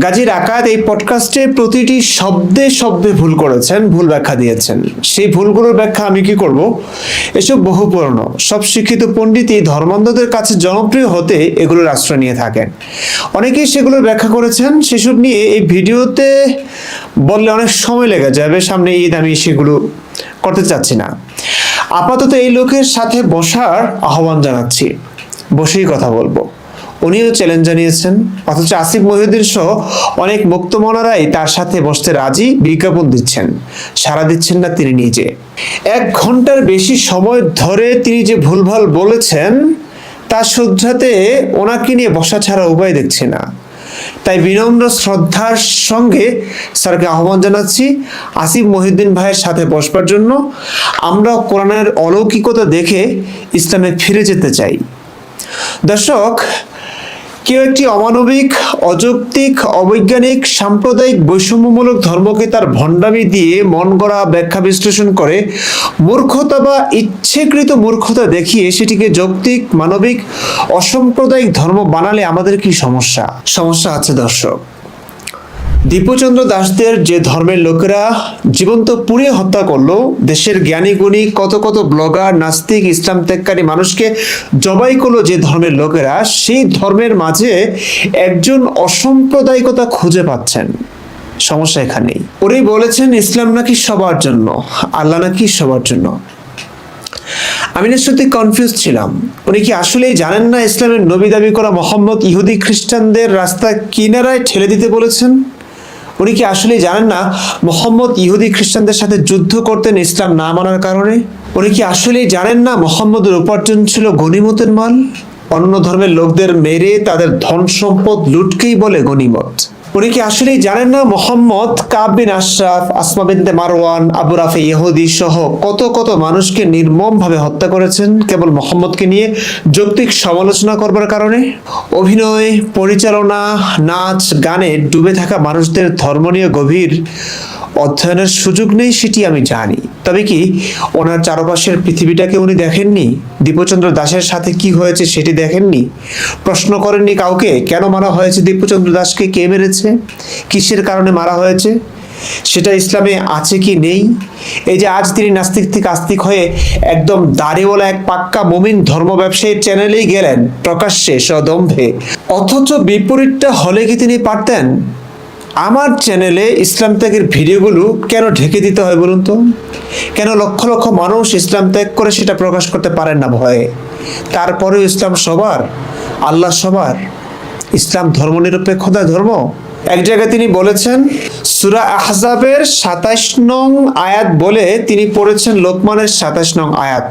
গাজী রাকাত এই পডকাস্টে প্রতিটি শব্দে শব্দে ভুল করেছেন, ভুল ব্যাখ্যা দিয়েছেন। সেই ভুলগুলোর ব্যাখ্যা আমি কি করব? এসব বহু পুরনো, সব শিক্ষিত পণ্ডিতই ধর্মান্ধদের কাছে জনপ্রিয় হতে এগুলোর আশ্রয় নিয়ে থাকেন। অনেকেই সেগুলোর ব্যাখ্যা করেছেন। সেসব নিয়ে এই ভিডিওতে বললে অনেক সময় লেগে যাবে, সামনে ঈদ, আমি সেগুলো করতে চাচ্ছি না। আপাতত এই লোকের সাথে বসার আহ্বান জানাচ্ছি, বসেই কথা বলবো। উনিও চ্যালেঞ্জ জানিয়েছেন, অথচ আসিফ মহিউদ্দিন সহ অনেক মুক্তমনারাই তার সাথে বসতে রাজি, বিজ্ঞাপন দিচ্ছেন, সাড়া দিচ্ছেন না তিনি নিজে। 1 ঘন্টার বেশি সময় ধরে তিনি যে ভুলভাল বলেছেন তা শুধরাতে ওনাকে নিয়ে বসা ছাড়া উপায় দেখছি না। তাই বিনম্র শ্রদ্ধার সঙ্গে স্যারকে আহ্বান জানাচ্ছি আসিফ মহিউদ্দিন ভাইয়ের সাথে বসবার জন্য। আমরা কোরআনের অলৌকিকতা দেখে ইসলামে ফিরে যেতে চাই। দর্শক, কেউ একটি অমানবিক, অযৌক্তিক, অবৈজ্ঞানিক, সাম্প্রদায়িক, বৈষম্যমূলক ধর্মকে তার ভণ্ডামি দিয়ে মন গড়া ব্যাখ্যা বিশ্লেষণ করে মূর্খতা বা ইচ্ছেকৃত মূর্খতা দেখিয়ে সেটিকে যৌক্তিক, মানবিক, অসাম্প্রদায়িক ধর্ম বানালে আমাদের কি সমস্যা? সমস্যা আছে দর্শক। দীপচন্দ্র দাসদের যে ধর্মের লোকেরা জীবন্ত পুড়িয়ে হত্যা করলো, দেশের জ্ঞানী গুণী কত কত ব্লগার, নাস্তিক, ইসলাম ত্যাগকারী মানুষকে জবাই করলো যে ধর্মের লোকেরা, সেই ধর্মের মাঝে একজন অসাম্প্রদায়িকতা খুঁজে পাচ্ছেন। সমস্যা এখানেই। উনি বলেছেন ইসলাম নাকি সবার জন্য, আল্লাহ নাকি সবার জন্য। আমি না সত্যি কনফিউজ ছিলাম। উনি কি আসলেই জানেন না ইসলামের নবী দাবি করা মোহাম্মদ ইহুদি খ্রিস্টানদের রাস্তা কিনারায় ঠেলে দিতে বলেছেন? উনি কি আসলেই জানেন না মোহাম্মদ ইহুদি খ্রিস্টানদের সাথে যুদ্ধ করতেন ইসলাম না মানার কারণে? উনি কি আসলেই জানেন না মোহাম্মদের উপার্জন ছিল গনিমতের মাল? অন্য ধর্মের লোকদের মেরে তাদের ধন সম্পদ লুটকেই বলে গনিমত। উনি কি আসলেই জানেন না মোহাম্মদ কাব বিন আশরাফ, আসমা বিনতে মারওয়ান, আবু রাফে ইহুদি সহ কত কত মানুষকে নির্মমভাবে হত্যা করেছেন কেবল মোহাম্মদকে নিয়ে যৌক্তিক সমালোচনা করবার কারণে? অভিনয়, পরিচালনা, নাচ, গানে ডুবে থাকা মানুষদের ধর্ম নিয়ে গভীর অধ্যয়নের সুযোগ নেই সেটি আমি জানি। তবে কি ওনার চারপাশের পৃথিবীটাকে উনি দেখেননি? দীপচন্দ্র দাসের সাথে কি হয়েছে সেটি দেখেননি? প্রশ্ন করেননি কাউকে কেন মারা হয়েছে দীপচন্দ্র দাসকে? কে মেরেছে? কিসের কারণে মারা হয়েছে? সেটা ইসলামে আছে কি নেই? এই যে আজ তিনি নাস্তিক থেকে আস্তিক হয়ে একদম দাড়িওয়ালা এক পাক্কা মুমিন ধর্ম ব্যবসায়ীর চ্যানেলেই গেলেন প্রকাশ্যে সদম্ভে, অথচ বিপরীতটা হলে কি তিনি পারতেন? আমার চ্যানেলে ইসলাম ত্যাগের ভিডিওগুলো কেন ঢেকে দিতে হয় বলুন তো? কেন লক্ষ লক্ষ মানুষ ইসলাম ত্যাগ করে সেটা প্রকাশ করতে পারেন না ভয়ে? তারপরেও ইসলাম সবার, আল্লাহ সবার, ইসলাম ধর্মনিরপেক্ষতা ধর্ম। এক জায়গায় তিনি বলেছেন সূরা আহজাবের 27 নং আয়াত বলে তিনি পড়েছেন লোকমানের 27 নং আয়াত।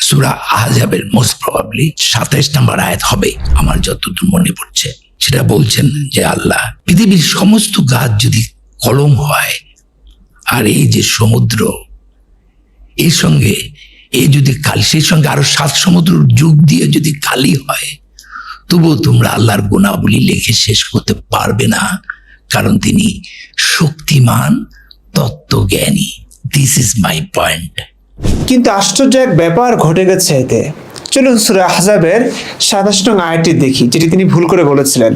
সূরা আহজাবের মোস্ট প্রবাবলি 27 নম্বর আয়াত হবে আমার যতদূর মনে পড়ছে। সেটা বলছেন যে আল্লাহ, পৃথিবীর সমস্ত গাছ যদি কলম হয় আর এই যে সমুদ্র, এর সঙ্গে এই যদি খালি, সেই সঙ্গে আরো 7 সমুদ্র যুগ দিয়ে যদি খালি হয়, তবুও তোমরা আল্লাহর গুণাবলী লেখে শেষ করতে পারবে না, কারণ তিনি শক্তিমান, তত্ত্বজ্ঞানী। This is my point. কিন্তু আশ্চর্য এক ব্যাপার ঘটে গেছে এতে। চলুন সূরা আহজাবের 27 নং আয়াতটি দেখি, যেটি তিনি ভুল করে বলেছিলেন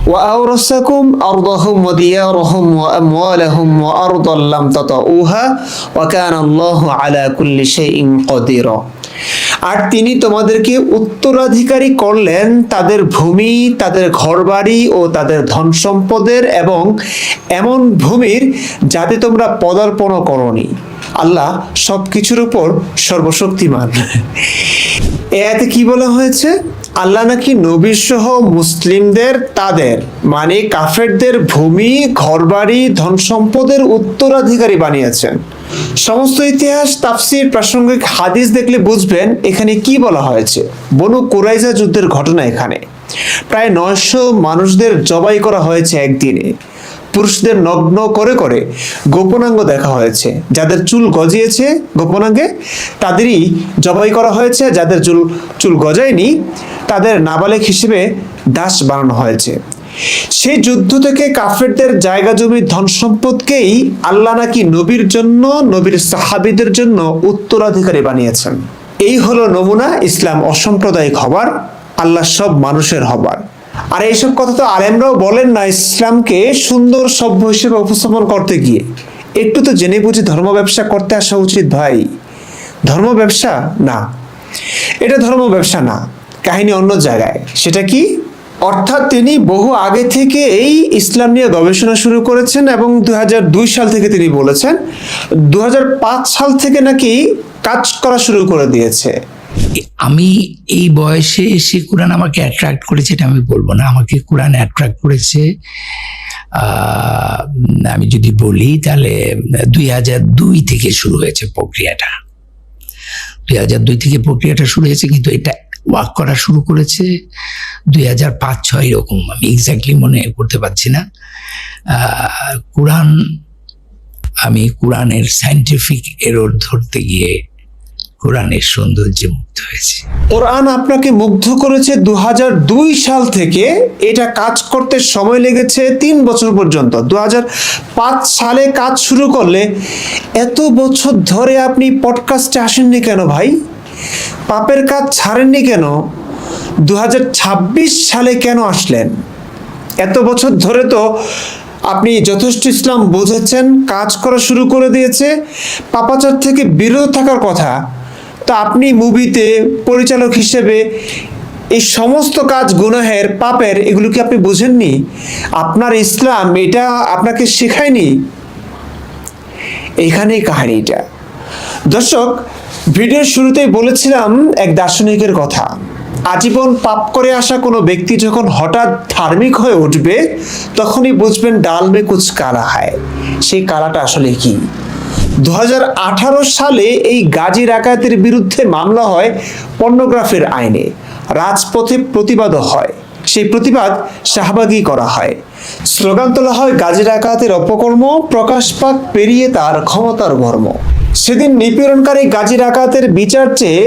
ওয়া আওরাসাকুম আরদাহুম ওয়া দিয়ারহুম ওয়া আমওয়ালাহুম ওয়া আরদাল লাম তাতাউহা ওয়া কানা আল্লাহু আলা কুল্লি শাইইন কাদিরা। আর তিনি তোমাদেরকে উত্তরাধিকারী করলেন তাদের ভূমি, তাদের ঘরবাড়ি ও তাদের ধন সম্পদের, এবং এমন ভূমির যাতে তোমরা পদার্পণও করনি। আল্লাহ সবকিছুর উপর সর্বশক্তিমান। এতে কি বলা হয়েছে? আল্লাহ নাকি নবী সহ মুসলিমদের তাদের মানে কাফেরদের ভূমি, ঘরবাড়ি, ধন সম্পদের উত্তরাধিকারী বানিয়েছেন। সমস্ত ইতিহাস, তাফসির, প্রাসঙ্গিক হাদিস দেখলে বুঝবেন এখানে কি বলা হয়েছে। বনু কুরাইজা যুদ্ধের ঘটনা। এখানে প্রায় 900 মানুষদের জবাই করা হয়েছে একদিনে। পুরুষদের নগ্ন করে করে গোপনাঙ্গ দেখা হয়েছে। যাদের চুল গজিয়েছে গোপনাঙ্গে তাদেরই জবাই করা হয়েছে, যাদের চুল গজায়নি তাদের নাবালেগ হিসেবে দাস বানানো হয়েছে। সেই যুদ্ধ থেকে কাফেরদের জায়গা জমি, ধন সম্পদকেই আল্লাহ নাকি নবীর জন্য, নবীর সাহাবীদের জন্য উত্তরাধিকারী বানিয়েছেন। এই হলো নমুনা ইসলাম অসাম্প্রদায়িক হবার, আল্লাহ সব মানুষের হবার। আর এইসব কথা তো আলেমরাও বলেন না ইসলামকে সুন্দর সভ্য হিসেবে উপস্থাপন করতে গিয়ে। একটু তো জেনে বুঝে ধর্ম ব্যবসা করতে আসা উচিত ভাই। ধর্ম ব্যবসা না, এটা ধর্ম ব্যবসা না, কাহিনী অন্য জায়গায়। সেটা কি? অর্থাৎ তিনি বহু আগে থেকে এই ইসলাম নিয়ে গবেষণা শুরু করেছেন এবং 2002 সাল থেকে তিনি বলেছেন 2005 সাল থেকে নাকি কাজ করা শুরু করে দিয়েছে। আমি এই বয়সে এসে কোরআন আমাকে অ্যাট্রাক্ট করেছে এটা আমি বলবো না। আমাকে কোরআন অ্যাট্রাক্ট করেছে আমি যদি বলি তাহলে 2002 থেকে শুরু হয়েছে প্রক্রিয়াটা। 2002 থেকে প্রক্রিয়াটা শুরু হয়েছে, কিন্তু এটা ওয়ার্ক করা শুরু করেছে 2005-06 এরকম, আমি এক্স্যাক্টলি মনে করতে পারছি না। আমি কোরআনের সায়েন্টিফিক এরর ধরতে গিয়ে কোরআনের সৌন্দর্যে মুগ্ধ হয়েছে। কোরআন আপনাকে মুগ্ধ করেছে 2002 সাল থেকে, এটা কাজ করতে সময় লেগেছে 3 বছর পর্যন্ত। 2005 সালে কাজ শুরু করলে এত বছর ধরে আপনি পডকাস্টে আসেননি কেন ভাই? পাপের কাজ ছাড়েননি কেন? 2026 সালে কেন আসলেন? এত বছর ধরে তো আপনি যথেষ্ট ইসলাম বুঝেছেন, কাজ করা শুরু করে দিয়েছে, পাপাচার থেকে বিরত থাকার কথা। তা আপনি মুভিতে পরিচালক হিসেবে এই সমস্ত কাজ গুনাহের, পাপের, এগুলো কি আপনি বুঝেননি? আপনার ইসলাম এটা আপনাকে শেখায়নি? এইখানেই কাহিনীটা। দর্শক, ভিডিওর শুরুতেই বলেছিলাম এক দার্শনিকের কথা। আজীবন পাপ করে আসা কোনো ব্যক্তি যখন হঠাৎ ধার্মিক হয়ে উঠবে তখনই বুঝবেন ডাল মে কুছ কালা হয়। সেই কালাটা আসলে কি? 2018 সালে এই গাজী রাকায়েতের বিরুদ্ধে মামলা হয় পর্নোগ্রাফির আইনে। রাজপথে প্রতিবাদও হয়, সেই প্রতিবাদ শাহবাগী করা হয়, স্লোগান তোলা হয় গাজী রাকায়েতের অপকর্ম প্রকাশ পাক পেরিয়ে তার ক্ষমতার বর্ম। সেদিন নিপীড়নকারী গাজী রাকায়েতের বিচার চেয়ে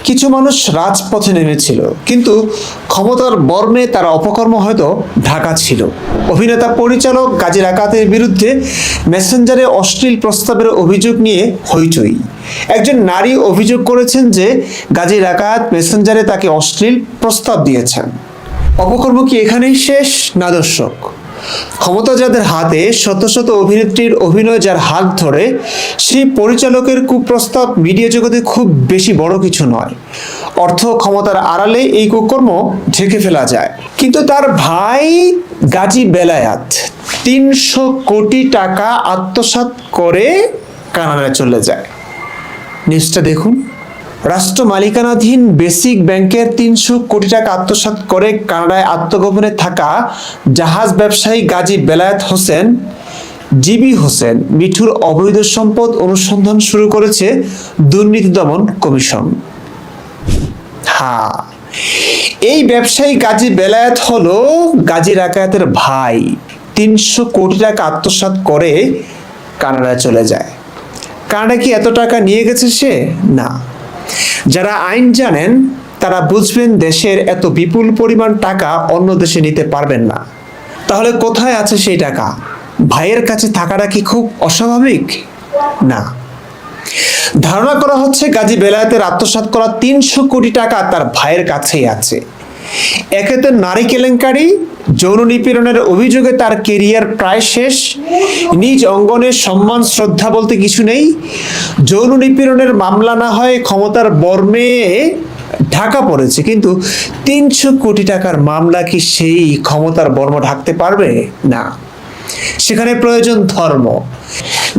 কিছু মানুষ রাজপথে নেমেছিল, কিন্তু ক্ষমতার বর্মে তার অপকর্ম হয়তো ঢাকা ছিল। অভিনেতা পরিচালক গাজী রাকায়েতের বিরুদ্ধে মেসেঞ্জারে অশ্লীল প্রস্তাবের অভিযোগ নিয়ে হইচই। একজন নারী অভিযোগ করেছেন যে গাজী রাকায়েত মেসেঞ্জারে তাকে অশ্লীল প্রস্তাব দিয়েছেন। অপকর্ম কি এখানেই শেষ? না দর্শক, ক্ষমতা যাদের হাতে, শত শত অভিনেত্রীর অভিনয় যার হাত ধরে, সেই পরিচালকের কুপ্রস্তাব মিডিয়া জগতে খুব বেশি বড় কিছু নয়। অর্থ ক্ষমতার আড়ালে এই কুকর্ম ঢেকে ফেলা যায়। কিন্তু তার ভাই গাজী বেলায়েত 300 কোটি টাকা আত্মসাৎ করে কানাডায় চলে যায়। নিউজটা দেখুন। রাষ্ট্র মালিকানাধীন বেসিক ব্যাংকের 300 কোটি টাকা আত্মসাৎ করে কানাডায় আত্মগোপনে থাকা জাহাজ ব্যবসায়ী গাজী বেলায়েত হোসেন, জিবি হোসেন মিঠুর অবৈধ সম্পদ অনুসন্ধান শুরু করেছে দুর্নীতি দমন কমিশন। হ্যাঁ, এই ব্যবসায়ী গাজী বেলায়েত হলো গাজী রাকায়েতের ভাই। 300 কোটি টাকা আত্মসাৎ করে কানাডায় চলে যায়। কানাডা কি এত টাকা নিয়ে গেছে সে? না। যারা আইন জানেন তারা বুঝবেন দেশের এত বিপুল পরিমাণ টাকা অন্য দেশে নিতে পারবেন না। তাহলে কোথায় আছে সেই টাকা? ভাইয়ের কাছে থাকাটা কি খুব অস্বাভাবিক? না। ধারণা করা হচ্ছে গাজী বেলায়েতের আত্মসাৎ করা 300 কোটি টাকা তার ভাইয়ের কাছেই আছে। একে তো নারী কেলেঙ্কারি, যৌন নিপীড়নের অভিযোগে তার কেরিয়ার প্রায় শেষ, নিজ অঙ্গনের সম্মান শ্রদ্ধা বলতে কিছু নেই। যৌন নিপীড়নের মামলা না হয় ক্ষমতার বর্মে ঢাকা পড়েছে, কিন্তু 300 কোটি টাকার মামলা কি সেই ক্ষমতার বর্ম ঢাকতে পারবে? না। সেখানে প্রয়োজন ধর্ম।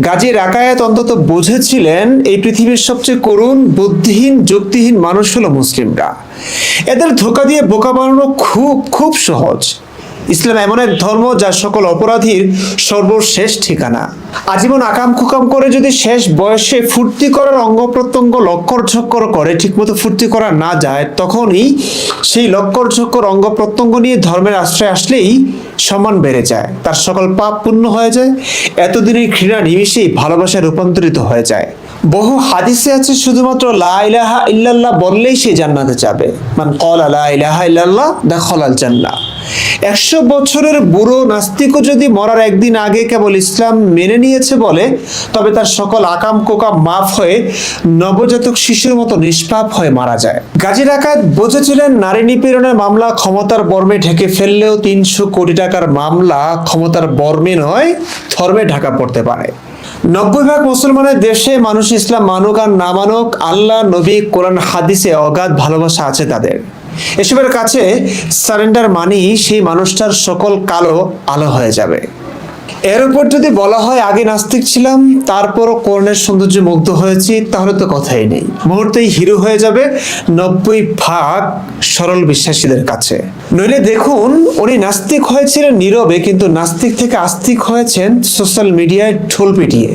গাজী রাকায়েত অন্তত বুঝেছিলেন এই পৃথিবীর সবচেয়ে করুণ, বুদ্ধিহীন, যুক্তিহীন মানুষ হলো মুসলিমরা। এদের ধোঁকা দিয়ে বোকা বানানো খুব খুব সহজ। ইসলাম এমন এক ধর্ম যা সকল অপরাধীর সর্বশেষ ঠিকানা। আজীবন আকাম খুকাম করে যদি শেষ বয়সে ফুর্তি করার অঙ্গ প্রত্যঙ্গ লক্কর ঝক্কর করে ঠিকমতো ফুর্তি করা না যায়, তখনই সেই লক্কর ঝক্কর অঙ্গ প্রত্যঙ্গ নিয়ে ধর্মের আশ্রয় আসলেই সম্মান বেড়ে যায়, তার সকল পাপ পূর্ণ হয়ে যায়, এতদিনের ঘৃণা নিমিষেই ভালোবাসায় রূপান্তরিত হয়ে যায়। বহু হাদিসে আছে শুধুমাত্র লা ইলাহা ইল্লাল্লাহ বললেই সে জান্নাতে যাবে। মান ক্বালা লা ইলাহা ইল্লাল্লাহ দাখালাল জান্নাহ। 100 বছরের বুড়ো নাস্তিকও যদি মরার একদিন আগে কেবল ইসলাম মেনে নিয়েছে বলে, তবে তার সকল আকাম কোকাম মাফ হয়ে নবজাতক শিশুর মতো নিষ্পাপ হয়ে মারা যায়। গাজী ডাকাত বুঝেছিলেন নারী নিপীড়নের মামলা ক্ষমতার বর্মে ঢেকে ফেললেও 300 কোটি টাকার মামলা ক্ষমতার বর্মে নয় ধর্মে ঢাকা পড়তে পারে। 90% মুসলমানের দেশে মানুষ ইসলাম মানুক আর না মানুক, আল্লাহ, নবী, কোরআন, হাদিসে অগাধ ভালোবাসা আছে তাদের। এসবের কাছে সারেন্ডার মানি সেই মানুষটার সকল কালো আলো হয়ে যাবে। এর উপর যদি বলা হয় আগে নাস্তিক ছিলাম তারপরও কোরআনের সৌন্দর্য মুগ্ধ হয়েছি, তাহলে তো কথাই নেই, মুহূর্তেই হিরো হয়ে যাবে 90% সরল বিশ্বাসীদের কাছে। নইলে দেখুন, উনি নাস্তিক হয়েছিলেন নীরবে, কিন্তু নাস্তিক থেকে আস্তিক হয়েছেন সোশ্যাল মিডিয়ায় ঢোল পিটিয়ে।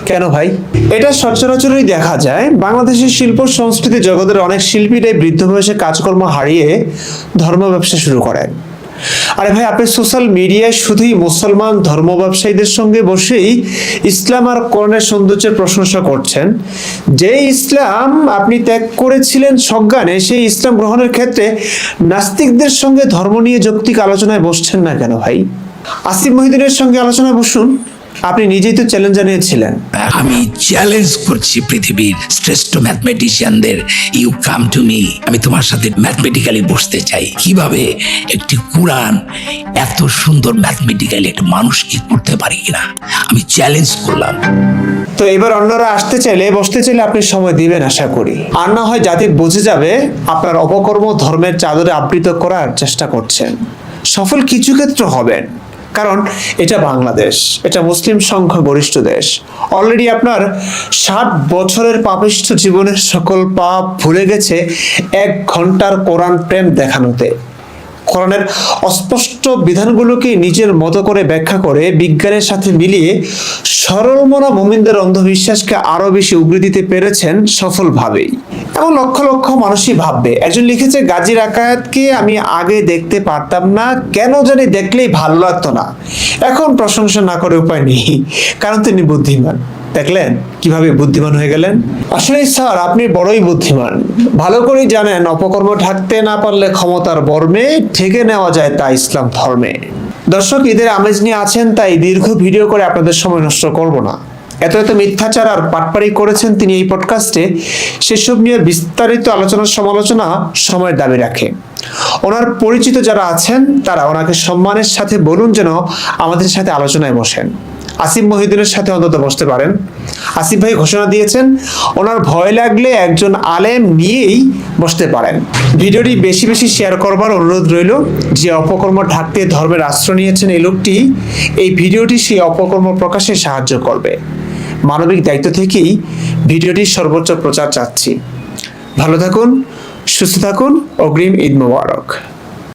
কেন ভাই? এটা সচরাচরই দেখা যায়। বাংলাদেশের শিল্প সংস্কৃতি জগতের অনেক শিল্পীরাই বৃদ্ধ বয়সে কাজকর্ম হারিয়ে ধর্ম ব্যবসা শুরু করেন। আরে ভাই, আপনি সোশ্যাল মিডিয়ায় শুধুই মুসলমান ধর্ম ব্যবসায়ীদের সঙ্গে বসেই ইসলাম আর কোরআনের সৌন্দর্যের প্রশংসা করছেন। যে ইসলাম আপনি ত্যাগ করেছিলেন সজ্ঞানে, সেই ইসলাম গ্রহণের ক্ষেত্রে নাস্তিকদের সঙ্গে ধর্ম নিয়ে যৌক্তিক আলোচনায় বসছেন না কেন ভাই? আসিফ মহিউদ্দিনের সঙ্গে আলোচনায় বসুন, আপনি নিজেই তো চ্যালেঞ্জ জানিয়েছিলেন। আমি চ্যালেঞ্জ করছি পৃথিবীর শ্রেষ্ঠ ম্যাথমেটিশিয়ানদের, ইউ কাম টু মি। আমি তোমার সাথে ম্যাথমেটিক্যালি বসতে চাই। কিভাবে একটি কোরআন এত সুন্দর ম্যাথমেটিক্যালি একটা মানুষ কি করতে পারে কিনা আমি চ্যালেঞ্জ করলাম। তো এবার অন্যরা আসতে চাইলে, বসতে চাইলে আপনি সময় দিবেন আশা করি। আর না হয় জাতি বুঝে যাবে আপনার অপকর্ম ধর্মের চাদরে আবৃত করার চেষ্টা করছেন। সফল কিছু ক্ষেত্রে হবেন, কারণ এটা বাংলাদেশ, এটা মুসলিম সংখ্যাগরিষ্ঠ দেশ। অলরেডি আপনার 60 বছরের পাপিষ্ঠ জীবনের সকল পাপ ভুলে গেছে 1 ঘন্টার কোরআন প্রেম দেখানোতে। কোরআনের অস্পষ্ট বিধানগুলোকে নিজের মতো করে ব্যাখ্যা করে বিজ্ঞানের সাথে মিলিয়ে সরলমনা মুমিনদের অন্ধবিশ্বাসকে আরো বেশি উগরে দিতে পেরেছেন সফলভাবেই। এমন লক্ষ লক্ষ মানুষই ভাববে। একজন লিখেছে, গাজী ডাকাতকে আমি আগে দেখতে পারতাম না, কেন জানি দেখলেই ভালো লাগতো না, এখন প্রশংসা না করে উপায় নেই, কারণ তিনি বুদ্ধিমান। দেখলেন কিভাবে বুদ্ধিমান হয়ে গেলেন? আসলে স্যার, আপনি বড়ই বুদ্ধিমান। ভালো করেই জানেন অপকর্ম ঢাকতে না পারলে ক্ষমতার বর্মে ঢেকে নেওয়া যায় তা ইসলাম ধর্মে। দর্শক, ঈদের আমেজ নিয়ে আছেন, তাই দীর্ঘ ভিডিও করে আপনাদের সময় নষ্ট করব না। এত এত মিথ্যাচার আর পাটপাড়ি করেছেন তিনি এই পডকাস্টে, সেসব নিয়ে বিস্তারিত আলোচনা সমালোচনা সময়ের দাবি রাখে। ওনার পরিচিত যারা আছেন তারা ওনাকে সম্মানের সাথে বলুন যেন আমাদের সাথে আলোচনায় বসেন। আসিফ মহিউদ্দিনের সাথে অন্তত বসতে পারেন। আসিফ ভাই ঘোষণা দিয়েছেন ওনার ভয় লাগলে একজন আলেম নিয়েই বসতে পারেন। ভিডিওটি বেশি বেশি শেয়ার করবার অনুরোধ রইল। যে অপকর্ম ঢাকতে ধর্মের আশ্রয় নিয়েছেন এই লোকটি, এই ভিডিওটি সেই অপকর্ম প্রকাশে সাহায্য করবে। মানবিক দায়িত্ব থেকেই ভিডিওটির সর্বোচ্চ প্রচার চাচ্ছি। ভালো থাকুন, সুস্থ থাকুন, অগ্রিম ঈদ মোবারক।